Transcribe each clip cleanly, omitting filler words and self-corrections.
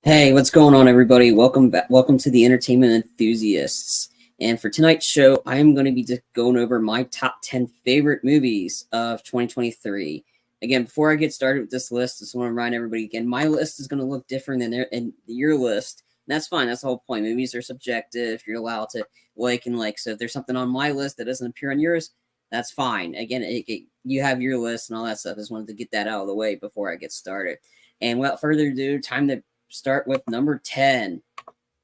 Hey, what's going on, everybody? Welcome back. Welcome to the Entertainment Enthusiasts. And for tonight's show, I am going to be just going over my top 10 favorite movies of 2023. Again, before I get started with this list, I just want to remind everybody again, my list is going to look different than your list. And that's fine. That's the whole point. Movies are subjective. You're allowed to like and like. So if there's something on my list that doesn't appear on yours, that's fine. Again, you have your list and all that stuff. I just wanted to get that out of the way before I get started. And without further ado, time to start with number 10.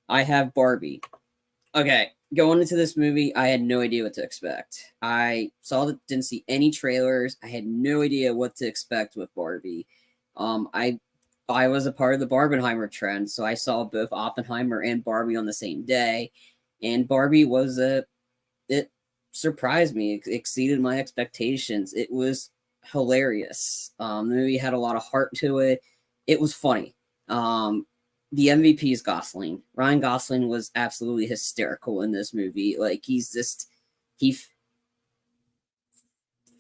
I have Barbie. Okay, going into this movie, I had no idea what to expect. I didn't see any trailers. I had no idea what to expect with Barbie. I was a part of the Barbenheimer trend, so I saw both Oppenheimer and Barbie on the same day, and Barbie was it surprised me. It exceeded my expectations. It was hilarious. The movie had a lot of heart to it. It was funny. The MVP is Gosling. Ryan Gosling was absolutely hysterical in this movie. Like he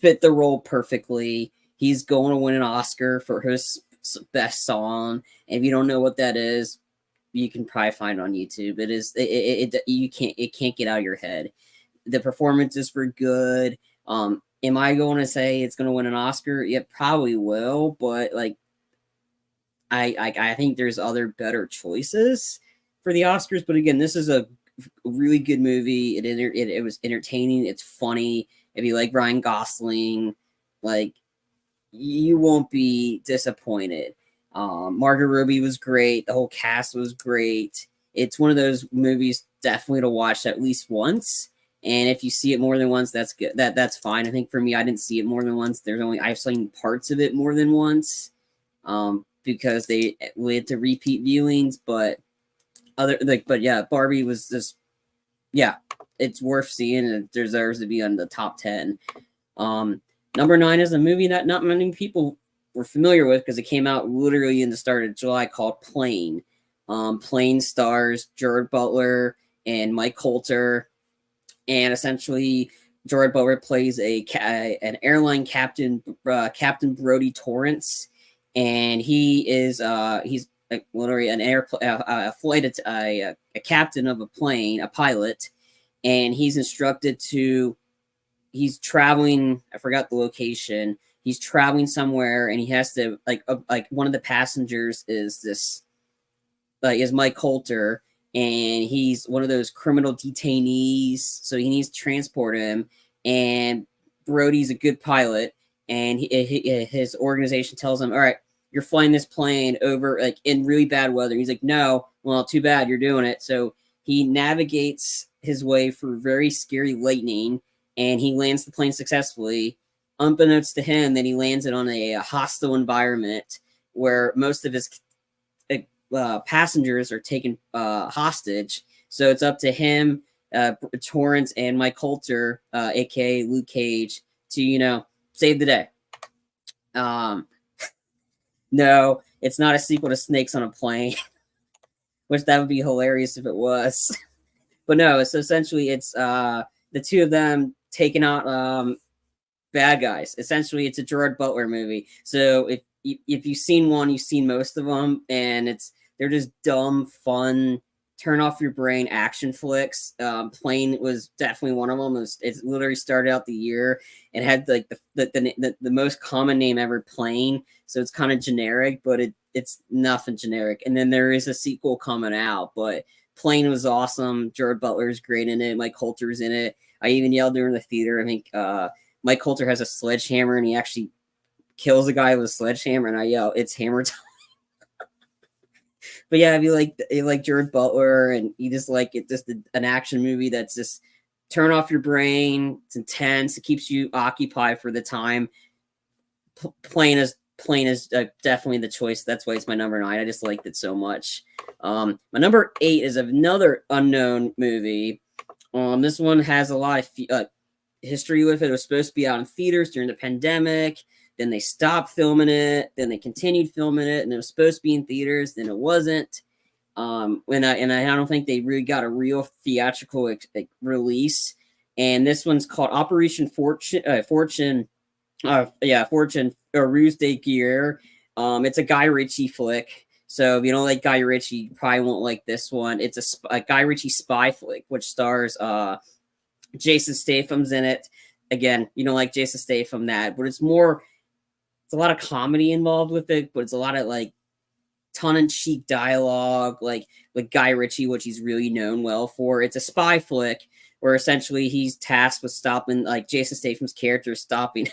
fit the role perfectly. He's going to win an Oscar for his best song. And if you don't know what that is, you can probably find it on YouTube. It can't get out of your head. The performances were good. Am I going to say it's going to win an Oscar? Yeah, probably will, but like I think there's other better choices for the Oscars, but again, this is a really good movie. It was entertaining. It's funny. If you like Ryan Gosling, like you won't be disappointed. Margot Robbie was great. The whole cast was great. It's one of those movies definitely to watch at least once. And if you see it more than once, that's good. That's fine. I think for me, I didn't see it more than once. I've seen parts of it more than once. Because they led to repeat viewings, but Barbie was just it's worth seeing and it deserves to be on the top 10. Number 9 is a movie that not many people were familiar with because it came out literally in the start of July, called Plane. Plane stars Gerard Butler and Mike Colter, and essentially Gerard Butler plays an airline captain, Captain Brody Torrance, and he's literally a captain of a plane, a pilot, and he's traveling. I forgot the location. He's traveling somewhere, and he has to like one of the passengers is Mike Colter, and he's one of those criminal detainees, so he needs to transport him. And Brody's a good pilot, and his organization tells him, all right, you're flying this plane over like in really bad weather. He's like, no, well, too bad, you're doing it. So he navigates his way through very scary lightning, and he lands the plane successfully. Unbeknownst to him, that he lands it on a hostile environment where most of his passengers are taken hostage. So it's up to him, Torrance, and Mike Colter, aka Luke Cage, to save the day. No, it's not a sequel to Snakes on a Plane, which that would be hilarious if it was. But no, so essentially it's the two of them taking out bad guys. Essentially, it's a Gerard Butler movie. So if you've seen one, you've seen most of them, and they're just dumb, fun, turn off your brain action flicks. Plane was definitely one of them. It literally started out the year and had like the most common name ever, Plane. So it's kind of generic, but it's nothing generic. And then there is a sequel coming out, but Plane was awesome. Gerard Butler is great in it. Mike Colter's in it. I even yelled during the theater. I think Mike Colter has a sledgehammer, and he actually kills a guy with a sledgehammer, and I yell, "It's hammer time!" But yeah, if you like Gerard Butler, and you just like it, just an action movie that's just turn off your brain. It's intense. It keeps you occupied for the time. Plane is definitely the choice. That's why it's my number 9. I just liked it so much. My number 8 is another unknown movie. This one has a lot of history with it. It was supposed to be out in theaters during the pandemic. Then they stopped filming it. Then they continued filming it, and it was supposed to be in theaters. Then it wasn't. And I don't think they really got a real theatrical release. And this one's called Operation Fortune. Fortune or Ruse de Guerre. It's a Guy Ritchie flick. So if you don't like Guy Ritchie, you probably won't like this one. It's a Guy Ritchie spy flick, which stars Jason Statham's in it. Again, you don't like Jason Statham, that, but it's a lot of comedy involved with it, but it's a lot of like tongue-in-cheek dialogue, like Guy Ritchie, which he's really known well for. It's a spy flick where essentially he's tasked with stopping, like Jason Statham's character stopping.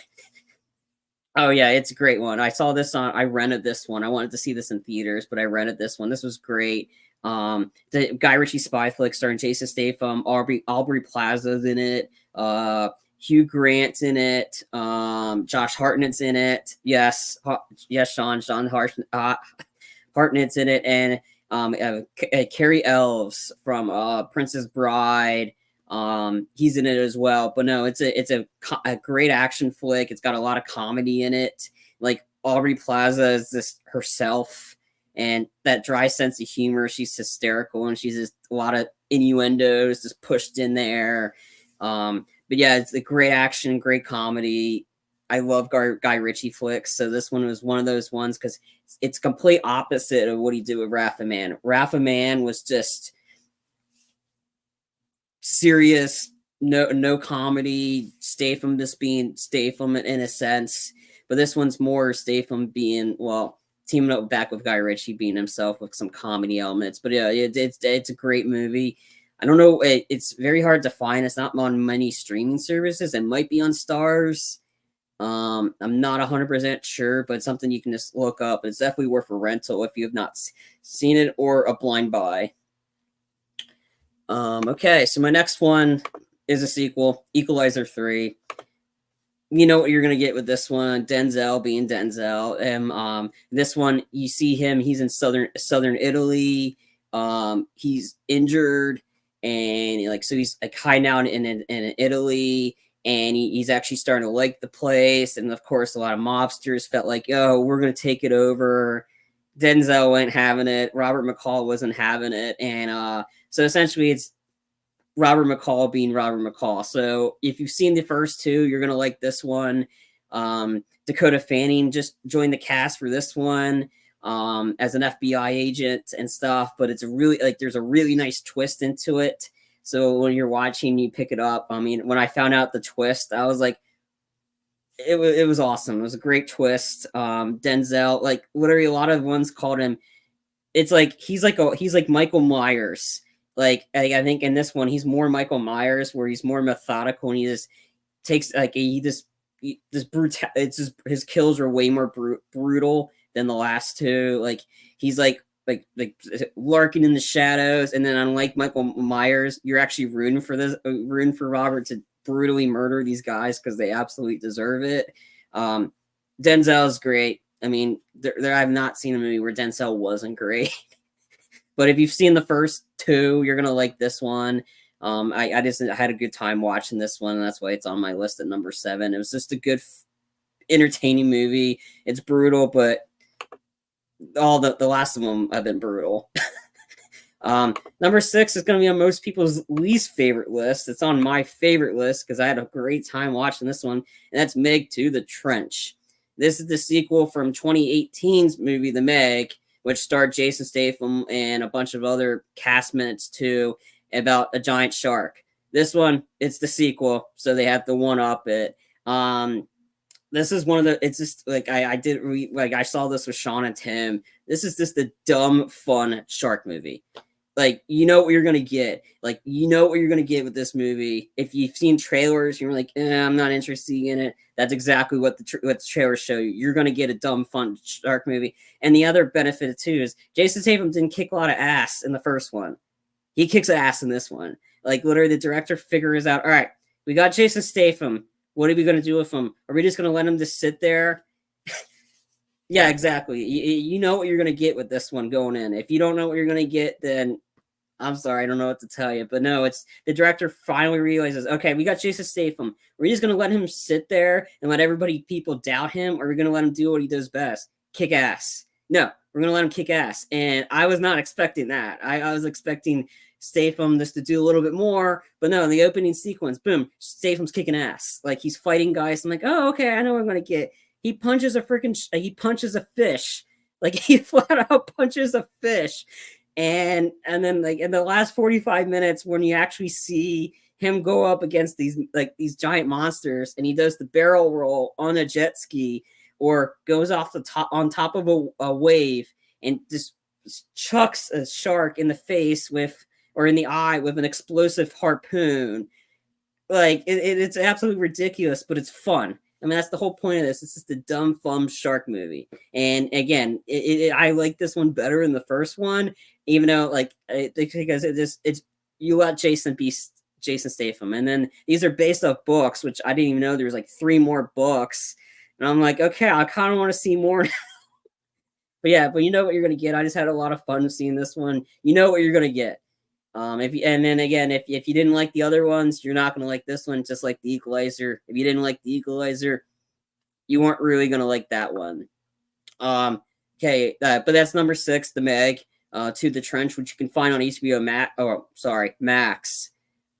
Oh yeah, it's a great one. I rented this one. I wanted to see this in theaters, but I rented this one. This was great. The Guy Ritchie spy flick starring Jason Statham, Aubrey Plaza's in it, Hugh Grant's in it, Josh Hartnett's in it. Yes, Sean Hartnett's in it, and Carrie Elves from Princess Bride. He's in it as well. But no, it's a great action flick. It's got a lot of comedy in it. Like Aubrey Plaza is this herself, and that dry sense of humor. She's hysterical, and she's just a lot of innuendos just pushed in there. But yeah, it's a great action, great comedy. I love Guy Ritchie flicks, so this one was one of those ones because it's complete opposite of what he did with Wrath of Man. Wrath of Man was just serious, no comedy. Statham just being Statham in a sense, but this one's more Statham being, well, teaming up back with Guy Ritchie being himself with some comedy elements. But yeah, it's a great movie. I don't know. It's very hard to find. It's not on many streaming services. It might be on Stars. I'm not 100% sure, but it's something you can just look up. It's definitely worth a rental if you have not seen it, or a blind buy. Okay, so my next one is a sequel, Equalizer 3. You know what you're going to get with this one. Denzel being Denzel. This one, you see him, he's in southern Italy. He's injured, and so he's like hiding out in Italy, and he's actually starting to like the place. And of course, a lot of mobsters felt like, oh, we're going to take it over. Denzel wasn't having it. Robert McCall wasn't having it. And so essentially it's Robert McCall being Robert McCall. So if you've seen the first two, you're going to like this one. Dakota Fanning just joined the cast for this one as an FBI agent and stuff. But it's there's a really nice twist into it. So when you're watching, you pick it up. I mean, when I found out the twist, I was like, it was awesome. It was a great twist. Denzel, like literally a lot of ones called him. It's like he's like Michael Myers. Like I think in this one he's more Michael Myers, where he's more methodical and he just takes his kills are way more brutal than the last two. Like he's like lurking in the shadows, and then unlike Michael Myers, you're actually rooting for Robert to brutally murder these guys because they absolutely deserve it. Denzel's great. I mean, I've not seen a movie where Denzel wasn't great. But if you've seen the first two, you're gonna like this one. I had a good time watching this one, and that's why it's on my list at number 7. It was just a good, entertaining movie. It's brutal, but all the last of them have been brutal. Number 6 is going to be on most people's least favorite list. It's on my favorite list because I had a great time watching this one, and that's Meg 2: The Trench. This is the sequel from 2018's movie The Meg, which starred Jason Statham and a bunch of other cast minutes too, about a giant shark. This one, it's the sequel, so they have to one-up it. This is one of the, it's just like I saw this with Sean and Tim. This is just a dumb, fun shark movie. Like, you know what you're going to get. Like, you know what you're going to get with this movie. If you've seen trailers, you're like, I'm not interested in it. That's exactly what the trailers show you. You're going to get a dumb, fun shark movie. And the other benefit, too, is Jason Statham didn't kick a lot of ass in the first one. He kicks ass in this one. Like, literally, the director figures out, all right, we got Jason Statham. What are we going to do with him? Are we just going to let him just sit there? Yeah, exactly. You know what you're going to get with this one going in. If you don't know what you're going to get, then I'm sorry, I don't know what to tell you. But no, it's the director finally realizes, okay, we got Jason Statham. We're just going to let him sit there and let people doubt him, or we're going to let him do what he does best, kick ass. No, we're going to let him kick ass. And I was not expecting that. I was expecting Statham just to do a little bit more, but no, in the opening sequence, boom, Statham's kicking ass. Like, he's fighting guys. I'm like, oh, okay, I know what I'm going to get. He punches a fish Like he flat out punches a fish. And then like in the last 45 minutes when you actually see him go up against these giant monsters and he does the barrel roll on a jet ski or goes off the top on top of a wave and just chucks a shark in the face with or in the eye with an explosive harpoon. Like it's absolutely ridiculous, but it's fun. I mean, that's the whole point of this. It's just a dumb, fun shark movie. And again, I like this one better than the first one, even though because it's you got Jason Statham, and then these are based off books, which I didn't even know there was like 3 more books. And I'm like, okay, I kind of want to see more. But yeah, but you know what you're gonna get. I just had a lot of fun seeing this one. You know what you're gonna get. If you, and then again, if you didn't like the other ones, you're not gonna like this one. Just like the Equalizer. If you didn't like the Equalizer, you weren't really gonna like that one. Okay, but that's number 6, The Meg, To the Trench, which you can find on HBO Max. Oh, sorry, Max.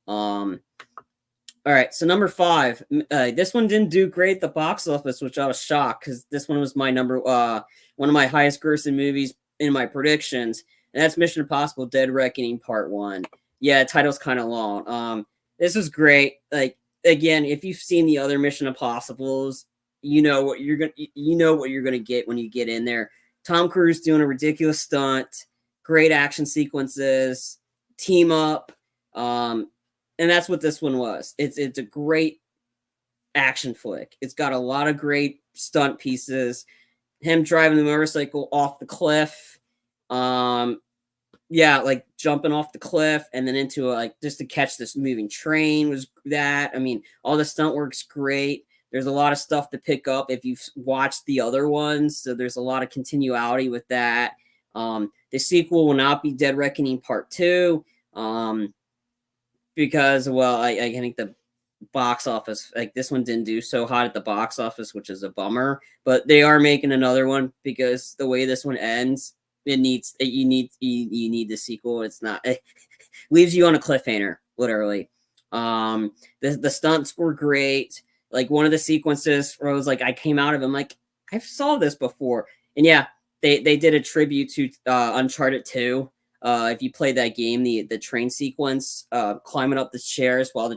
All right, so number 5. This one didn't do great at the box office, which I was shocked because this one was my one of my highest grossing movies in my predictions, and that's Mission Impossible: Dead Reckoning Part 1. Yeah, the title's kind of long. This is great. Like again, if you've seen the other Mission Impossibles, you know what you're gonna get when you get in there. Tom Cruise doing a ridiculous stunt, great action sequences, team up. And that's what this one was. It's a great action flick. It's got a lot of great stunt pieces. Him driving the motorcycle off the cliff. Yeah, like jumping off the cliff and then into just to catch this moving train was that. I mean, all the stunt work's great. There's a lot of stuff to pick up if you've watched the other ones. So there's a lot of continuity with that. The sequel will not be Dead Reckoning Part 2. Because I think the box office, like this one didn't do so hot at the box office, which is a bummer, but they are making another one because the way this one ends, you need the sequel. It's not, it leaves you on a cliffhanger, literally. The stunts were great. Like one of the sequences where I was like, I came out of it, I'm like, I saw this before. And yeah, they did a tribute to Uncharted 2. If you play that game, the train sequence, climbing up the chairs while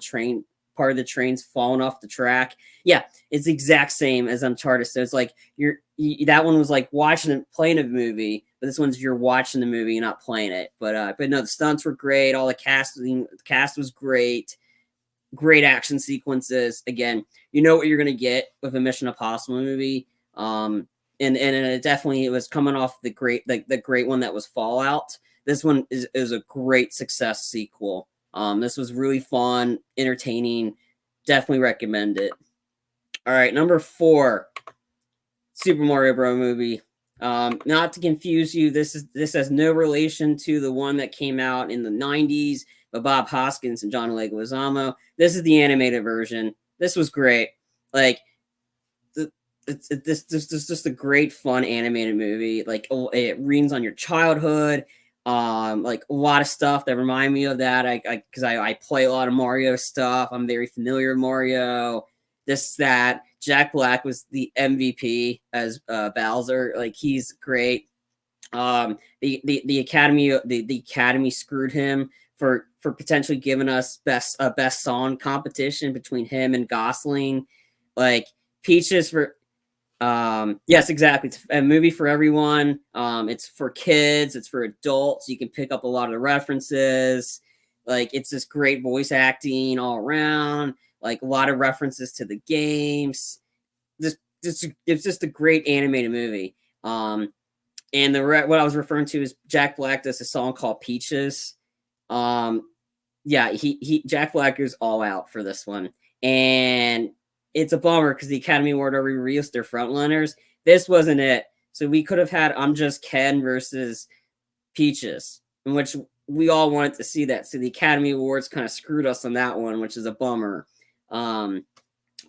part of the train's falling off the track. Yeah, it's the exact same as Uncharted. So it's like that one was like playing a movie, but this one's you're watching the movie, you're not playing it. But no, the stunts were great. All the cast was great. Great action sequences. Again, you know what you're gonna get with a Mission Impossible movie. And it definitely it was coming off the great one that was Fallout. This one is a great success sequel. This was really fun, entertaining. Definitely recommend it. All right, number 4, Super Mario Bros. Movie. Not to confuse you, this has no relation to the one that came out in the 90s with Bob Hoskins and John Leguizamo. This is the animated version. This was great. Like this just a great fun animated movie. Like it reigns on your childhood. Like a lot of stuff that remind me of that. Because I play a lot of Mario stuff. I'm very familiar with Mario. That. Jack Black was the MVP as Bowser. Like he's great. The Academy screwed him for potentially giving us best song competition between him and Gosling. Like Peaches for yes, exactly. It's a movie for everyone. It's for kids, it's for adults. You can pick up a lot of the references. Like it's just great voice acting all around, like a lot of references to the games. It's just a great animated movie. And what I was referring to is Jack Black does a song called Peaches. Yeah, Jack Black goes all out for this one. And it's a bummer because the Academy Award already released their frontrunners. This wasn't it. So we could have had I'm Just Ken versus Peaches, in which we all wanted to see that. So the Academy Awards kind of screwed us on that one, which is a bummer. But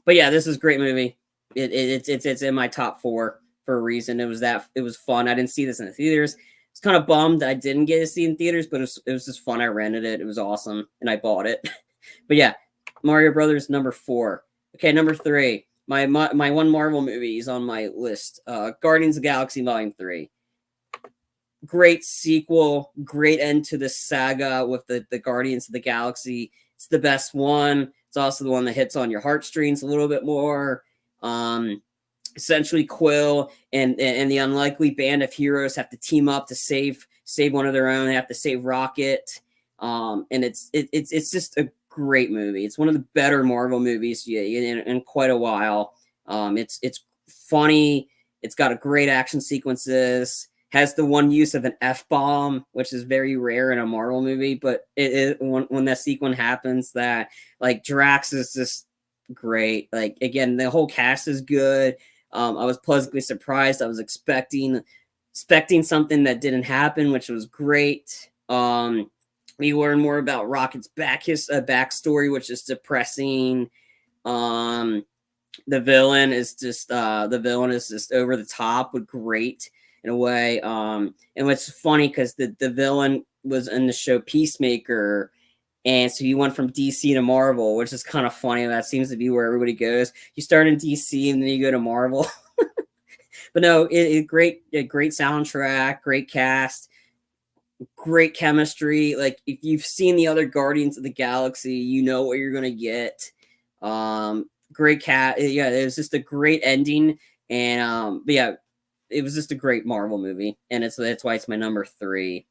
yeah, this is a great movie. It's in my top 4 for a reason. It was fun. I didn't see this in the theaters. It's kind of bummed I didn't get to see it in theaters, but it was just fun. I rented it. It was awesome, and I bought it. But yeah, Mario Brothers number 4. Okay, number 3. My one Marvel movie is on my list. Guardians of the Galaxy Volume 3. great sequel, great end to the saga with the Guardians of the Galaxy. It's the best one. It's also the one that hits on your heartstrings a little bit more. Essentially, Quill and the unlikely band of heroes have to team up to save one of their own. They have to save Rocket. And it's just a great movie. It's one of the better Marvel movies in quite a while. It's funny. It's got a great action sequences. Has the one use of an F-bomb, which is very rare in a Marvel movie. But when that sequence happens, that like Drax is just great. Like again, the whole cast is good. I was pleasantly surprised. I was expecting something that didn't happen, which was great. We learn more about Rocket's backstory, which is depressing. The villain is just over the top, but great in a way. And what's funny because the villain was in the show Peacemaker, and so you went from DC to Marvel, which is kind of funny. That seems to be where everybody goes. You start in DC and then you go to Marvel. But no, great soundtrack, great cast, great chemistry. Like if you've seen the other Guardians of the Galaxy, you know what you're gonna get. Great cat. Yeah, it was just a great ending, and but yeah, it was just a great Marvel movie, and that's why it's my number 3.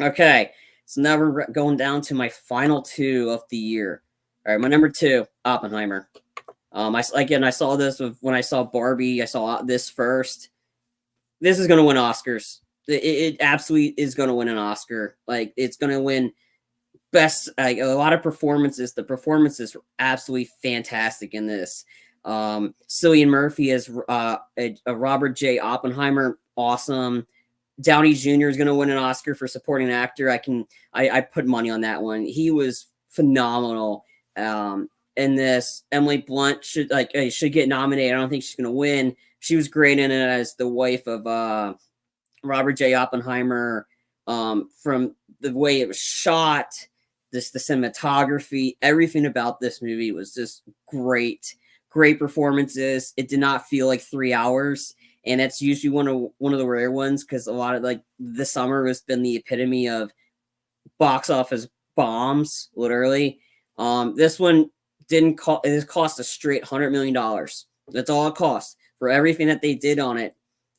Okay, so now we're going down to my final 2 of the year. All right, my number 2, Oppenheimer. I saw this when I saw Barbie. I saw this first. This is going to win Oscars. It absolutely is going to win an Oscar. Like it's going to win best. Like a lot of performances. The performances were absolutely fantastic in this. Cillian Murphy as a Robert J. Oppenheimer, awesome. Downey Jr. is going to win an Oscar for supporting actor. I put money on that one. He was phenomenal. In this, Emily Blunt should get nominated. I don't think she's going to win. She was great in it as the wife of Robert J. Oppenheimer. From the way it was shot, the cinematography, everything about this movie was just great. Great performances. It did not feel like 3 hours, and that's usually one of the rare ones because a lot of like the summer has been the epitome of box office bombs, literally. This one didn't cost. It cost a straight $100 million. That's all it cost for everything that they did on it,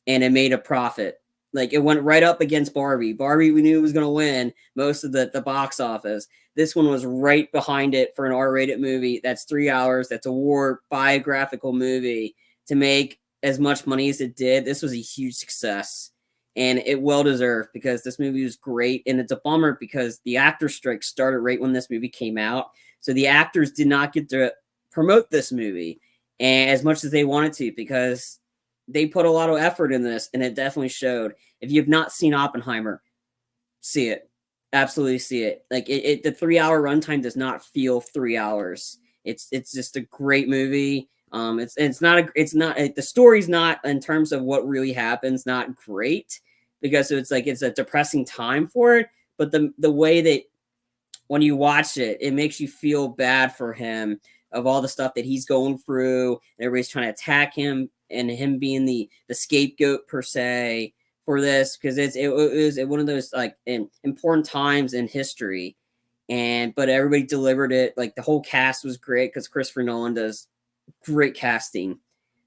and it made a profit. Like it went right up against Barbie. Barbie, we knew it was going to win most of the box office. This one was right behind it for an R-rated movie. That's 3 hours. That's a war biographical movie to make as much money as it did. This was a huge success, and it well deserved because this movie was great. And it's a bummer because the actor strike started right when this movie came out, so the actors did not get to promote this movie and as much as they wanted to because they put a lot of effort in this, and it definitely showed. If you've not seen Oppenheimer, see it. Absolutely see it. Like the 3 hour runtime does not feel 3 hours. It's just a great movie. The story's not in terms of what really happens, not great because it's a depressing time for it. But the way that when you watch it, it makes you feel bad for him of all the stuff that he's going through. And everybody's trying to attack him, and him being the scapegoat per se for this because it was one of those like important times in history, but everybody delivered it. Like the whole cast was great because Christopher Nolan does great casting.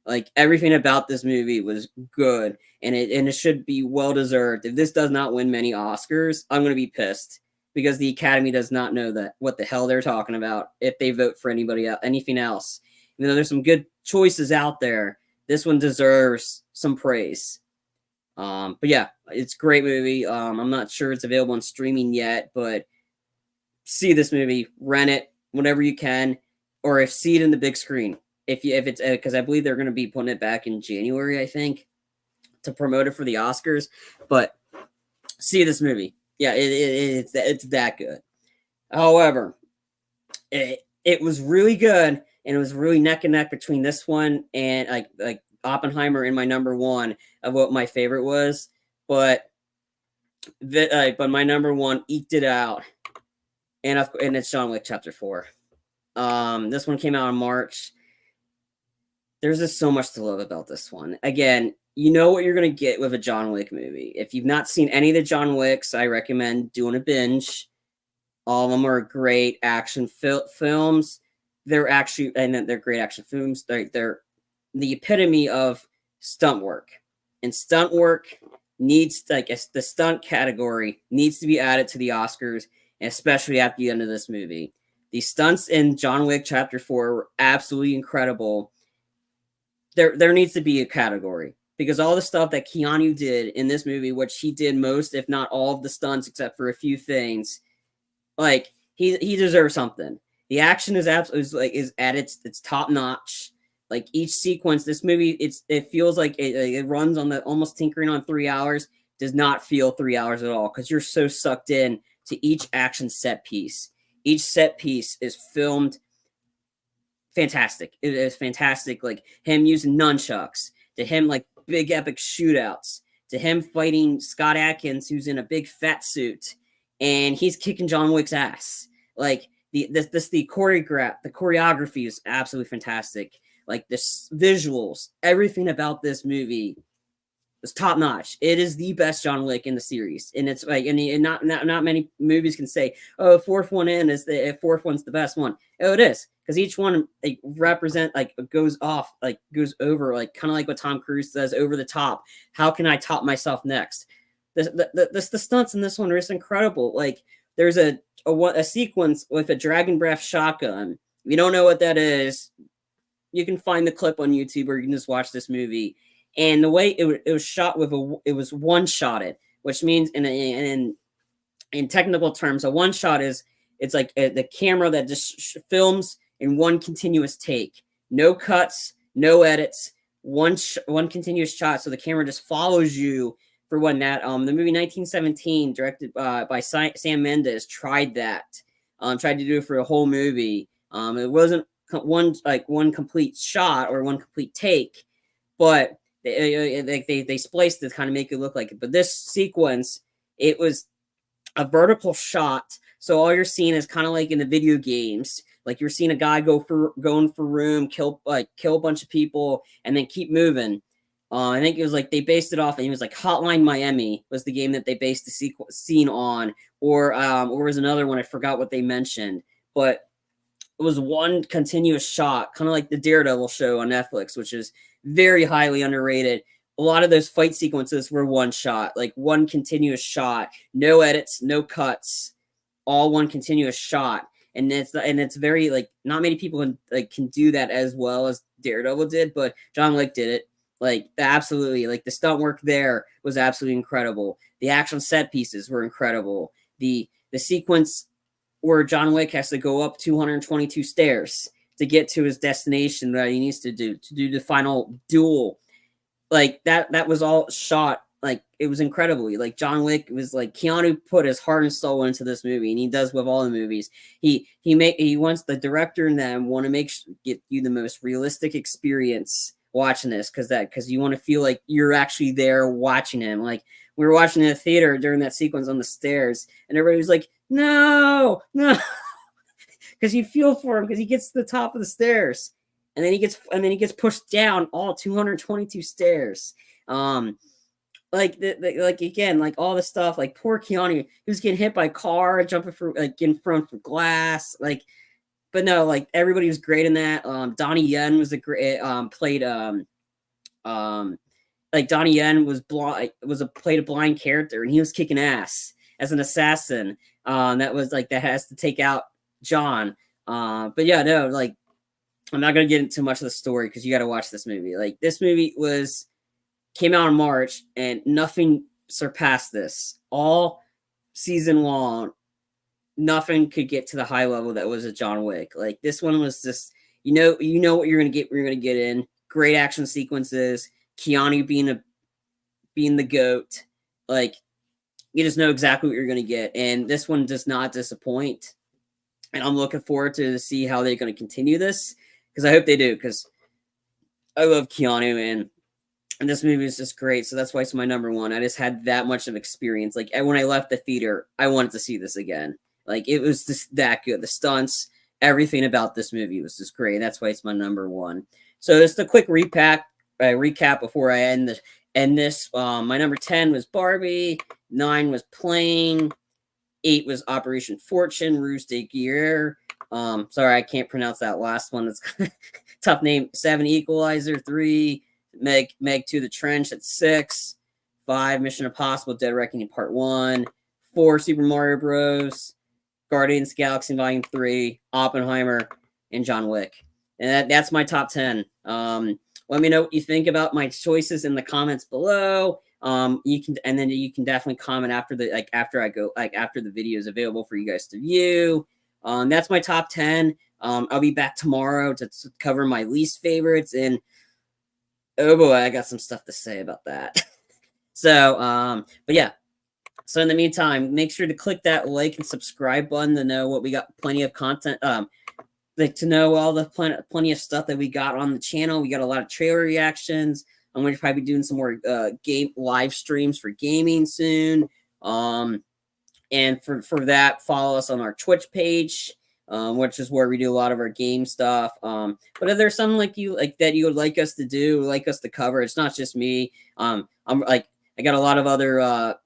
Like everything about this movie was good, and it should be well deserved. If this does not win many Oscars, I'm gonna be pissed because the Academy does not know what the hell they're talking about if they vote for anything else. Even though there's some good choices out there, this one deserves some praise. But yeah, it's a great movie. I'm not sure it's available on streaming yet, but see this movie, rent it whenever you can, or see it in the big screen. If it's because I believe they're going to be putting it back in January, I think, to promote it for the Oscars. But see this movie. Yeah, it's that good. However, it was really good, and it was really neck and neck between this one and like Oppenheimer in my number 1 of what my favorite was, but my number 1 eked it out, and it's John Wick Chapter 4. This one came out in March. There's just so much to love about this one. Again, you know what you're going to get with a John Wick movie. If you've not seen any of the John Wicks, I recommend doing a binge. All of them are great action films. They're actually, and they're great action films. They're the epitome of stunt work. And stunt work needs, like, the stunt category needs to be added to the Oscars, and especially at the end of this movie. The stunts in John Wick Chapter 4 were absolutely incredible. There needs to be a category, because all the stuff that Keanu did in this movie, which he did most, if not all of the stunts, except for a few things, like, he deserves something. The action is absolutely, is at its top notch. Like, each sequence, this movie, it feels like it runs on the almost tinkering on 3 hours. Does not feel 3 hours at all, because you're so sucked in to each action set piece. Each set piece is filmed fantastic. It is fantastic. Like, him using nunchucks, to him, like, big epic shootouts, to him fighting Scott Adkins, who's in a big fat suit, and he's kicking John Wick's ass. Like, the choreography is absolutely fantastic. Like, the visuals, everything about this movie is top notch. It is the best John Wick in the series, and it's like, and not many movies can say, "Oh, fourth one's the best one." Oh, it is, because each one, like, represent, like, goes over, like, kind of like what Tom Cruise says, over the top. How can I top myself next? The stunts in this one are just incredible. Like, there's a sequence with a dragon breath shotgun. If you don't know what that is, you can find the clip on YouTube, or you can just watch this movie. And the way it was shot it was one shotted, which means in technical terms, a one shot it's like the camera that just films in one continuous take, no cuts, no edits, one continuous shot. So the camera just follows you for one. That the movie 1917, directed by Sam Mendes, tried that. Tried to do it for a whole movie. It wasn't one complete shot or one complete take, but they spliced to kind of make it look like it. But this sequence, it was a vertical shot, so all you're seeing is kind of like in the video games. Like, you're seeing a guy going for room, kill a bunch of people, and then keep moving. I think it was like they based it off, and it was like Hotline Miami was the game that they based the scene on, or was another one, I forgot what they mentioned, but it was one continuous shot, kind of like the Daredevil show on Netflix, which is very highly underrated. A lot of those fight sequences were one shot, like one continuous shot, no edits, no cuts, all one continuous shot. And it's very, like, not many people can do that as well as Daredevil did, but John Wick did it. Like, absolutely, like, the stunt work there was absolutely incredible. The action set pieces were incredible. The sequence where John Wick has to go up 222 stairs to get to his destination that he needs to do the final duel. Like, that was all shot. Like, it was incredibly, like, John Wick was like, Keanu put his heart and soul into this movie, and he does with all the movies. He wants, the director and them want to get you the most realistic experience watching this, because you want to feel like you're actually there watching him. Like, we were watching in the theater during that sequence on the stairs, and everybody was like, no, because you feel for him, because he gets to the top of the stairs, and then he gets pushed down all 222 stairs. Like, like, again, like, all the stuff, like, poor Keanu, he was getting hit by a car, jumping for, like, getting thrown from glass, like. But no, like, everybody was great in that. Donnie Yen was played like, Donnie Yen played a blind character, and he was kicking ass as an assassin. That has to take out John. But yeah, no, like, I'm not gonna get into much of the story, because you got to watch this movie. Like, this movie came out in March, and nothing surpassed this. All season long, nothing could get to the high level that was a John Wick. Like, this one was just, you know what you're gonna get. You're gonna get in great action sequences. Keanu being the GOAT. Like, you just know exactly what you're gonna get, and this one does not disappoint. And I'm looking forward to see how they're gonna continue this, because I hope they do, because I love Keanu, and this movie is just great. So that's why it's my number one. I just had that much of experience. Like, when I left the theater, I wanted to see this again. Like, it was just that good. The stunts, everything about this movie was just great. That's why it's my number one. So just a quick recap before I end And this, my number 10 was Barbie, 9 was Plane, 8 was Operation Fortune, Ruse de Guerre. Sorry, I can't pronounce that last one. It's tough name. 7, Equalizer. 3, Meg 2, The Trench at 6. 5, Mission Impossible, Dead Reckoning Part 1. 4, Super Mario Bros. Guardians of the Galaxy Volume 3, Oppenheimer, and John Wick. And that's my top 10. Let me know what you think about my choices in the comments below. You can definitely comment after the video is available for you guys to view. That's my top 10. I'll be back tomorrow to cover my least favorites, and oh boy, I got some stuff to say about that. So, but yeah. So in the meantime, make sure to click that like and subscribe button to know what we got. Plenty of content. To know all the plenty of stuff that we got on the channel. We got a lot of trailer reactions. I'm going to probably be doing some more game live streams for gaming soon. And for that, follow us on our Twitch page, which is where we do a lot of our game stuff. But if there's something that you would like us to do, like us to cover, it's not just me. I got a lot of other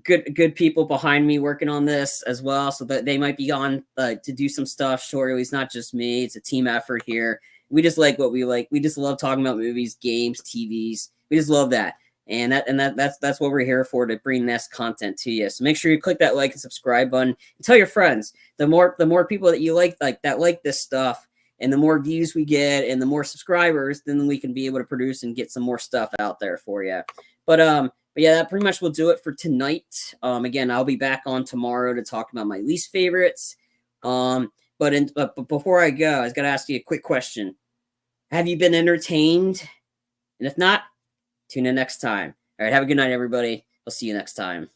good people behind me working on this as well, so that they might be on to do some stuff shortly. It's not just me, it's a team effort here. We just like what we like. We just love talking about movies, games, TVs. We just love that. And that's what we're here for, to bring this content to you. So make sure you click that like and subscribe button and tell your friends. The more people that you like this stuff, and the more views we get and the more subscribers, then we can be able to produce and get some more stuff out there for you. But yeah, that pretty much will do it for tonight. Again, I'll be back on tomorrow to talk about my least favorites. But before I go, I was going to ask you a quick question. Have you been entertained? And if not, tune in next time. All right, have a good night, everybody. I'll see you next time.